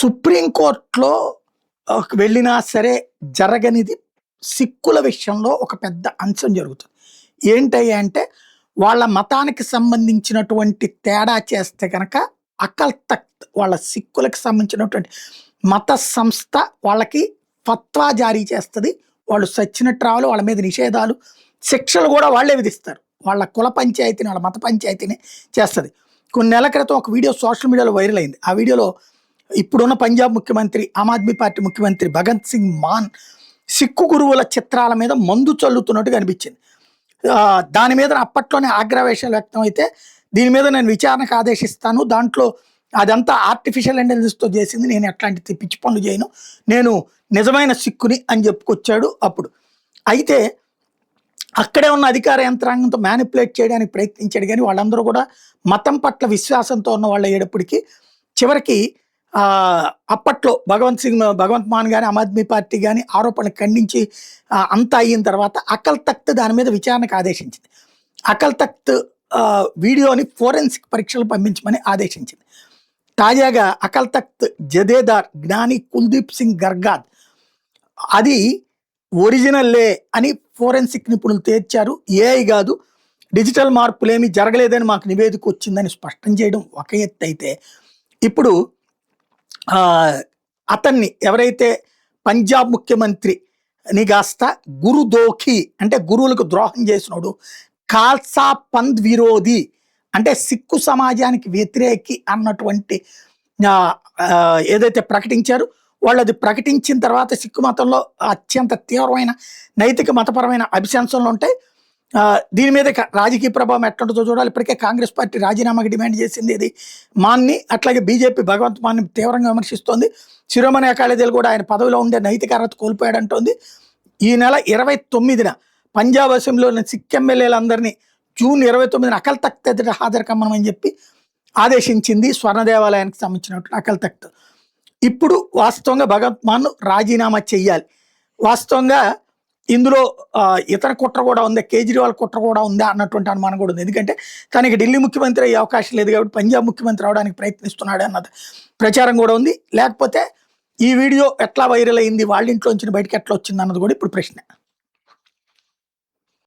సుప్రీంకోర్టులో వెళ్ళినా సరే జరగనిది సిక్కుల విషయంలో ఒక పెద్ద అంశం జరుగుతుంది. ఏంటయ్యా అంటే వాళ్ళ మతానికి సంబంధించినటువంటి తేడా చేస్తే కనుక అకల్ తఖ్త్ వాళ్ళ సిక్కులకు సంబంధించినటువంటి మత సంస్థ వాళ్ళకి ఫత్వా జారీ చేస్తుంది. వాళ్ళు సచ్చినట్టు రావాలి, వాళ్ళ మీద నిషేధాలు శిక్షలు కూడా వాళ్ళే విధిస్తారు. వాళ్ళ కుల పంచాయతీని వాళ్ళ మత పంచాయతీని చేస్తుంది. కొన్ని నెలల క్రితం ఒక వీడియో సోషల్ మీడియాలో వైరల్ అయింది. ఆ వీడియోలో ఇప్పుడున్న పంజాబ్ ముఖ్యమంత్రి ఆమ్ ఆద్మీ పార్టీ ముఖ్యమంత్రి భగత్ సింగ్ మాన్ సిక్కు గురువుల చిత్రాల మీద మందు చల్లుతున్నట్టుగా అనిపించింది. దాని మీద అప్పట్లోనే ఆగ్రవేశాలు వ్యక్తం అయితే దీని మీద నేను విచారణకు ఆదేశిస్తాను, దాంట్లో అదంతా ఆర్టిఫిషియల్ ఇంటెలిజెన్స్తో చేసింది, నేను ఎట్లాంటి పిచ్చి పనులు చేయను, నేను నిజమైన సిక్కుని అని చెప్పుకొచ్చాడు. అప్పుడు అయితే అక్కడే ఉన్న అధికార యంత్రాంగంతో మ్యానిపులేట్ చేయడానికి ప్రయత్నించాడు. కానీ వాళ్ళందరూ కూడా మతం పట్ల విశ్వాసంతో ఉన్న వాళ్ళు అయ్యేటప్పటికీ చివరికి అప్పట్లో భగవంత్ మాన్ కానీ ఆమ్ ఆద్మీ పార్టీ కానీ ఆరోపణలు ఖండించి అంతా అయిన తర్వాత అకల్ తఖ్త్ దాని మీద విచారణకు ఆదేశించింది. అకల్ తఖ్త్ వీడియోని ఫోరెన్సిక్ పరీక్షలు పంపించమని ఆదేశించింది. తాజాగా అకల్ తఖ్త్ జదేదార్ జ్ఞాని కుల్దీప్ సింగ్ గర్గాద్ అది ఒరిజినల్లే అని ఫోరెన్సిక్ నిపుణులు తేల్చారు. ఏఐ కాదు, డిజిటల్ మార్పులేమీ జరగలేదని మాకు నివేదిక వచ్చిందని స్పష్టం చేయడం ఒక ఎత్తు అయితే, ఇప్పుడు అతన్ని ఎవరైతే పంజాబ్ ముఖ్యమంత్రిని కాస్త గురుదోఖి అంటే గురువులకు ద్రోహం చేసినోడు, ఖాల్సా పంద్ విరోధి అంటే సిక్కు సమాజానికి వ్యతిరేకి అన్నటువంటి ఏదైతే ప్రకటించారో వాళ్ళు అది ప్రకటించిన తర్వాత సిక్కు మతంలో అత్యంత తీవ్రమైన నైతిక మతపరమైన అభిశంసనలు ఉంటాయి. దీని మీద రాజకీయ ప్రభావం ఎట్లుంటుందో చూడాలి. ఇప్పటికే కాంగ్రెస్ పార్టీ రాజీనామాకి డిమాండ్ చేసింది ఇది మాన్ని. అట్లాగే బీజేపీ భగవంత్ మాన్ని తీవ్రంగా విమర్శిస్తోంది. శిరోమణి అకాలీదళ్ కూడా ఆయన పదవిలో ఉండే నైతిక అర్హత కోల్పోయాడంటోంది. ఈ నెల 29న పంజాబ్ అసెంబ్లీలోని సిక్ ఎమ్మెల్యేలందరినీ జూన్ 29న అకల్ తఖ్త్ ఎదుట హాజరు కమ్మనమని చెప్పి ఆదేశించింది స్వర్ణ దేవాలయానికి సంబంధించినటువంటి అకల్ తఖ్త్. ఇప్పుడు వాస్తవంగా భగవంత్ మాన్ రాజీనామా చెయ్యాలి. వాస్తవంగా ఇందులో ఇతర కుట్ర కూడా ఉందా, కేజ్రీవాల్ కుట్ర కూడా ఉందా అన్నటువంటి అనుమానం కూడా ఉంది. ఎందుకంటే తనకి ఢిల్లీ ముఖ్యమంత్రి అయ్యే అవకాశం లేదు కాబట్టి పంజాబ్ ముఖ్యమంత్రి అవడానికి ప్రయత్నిస్తున్నాడు అన్నది ప్రచారం కూడా ఉంది. లేకపోతే ఈ వీడియో ఎట్లా వైరల్ అయింది, వాళ్ళ ఇంట్లోంచి బయటకు ఎట్లా వచ్చింది అన్నది కూడా ఇప్పుడు ప్రశ్న.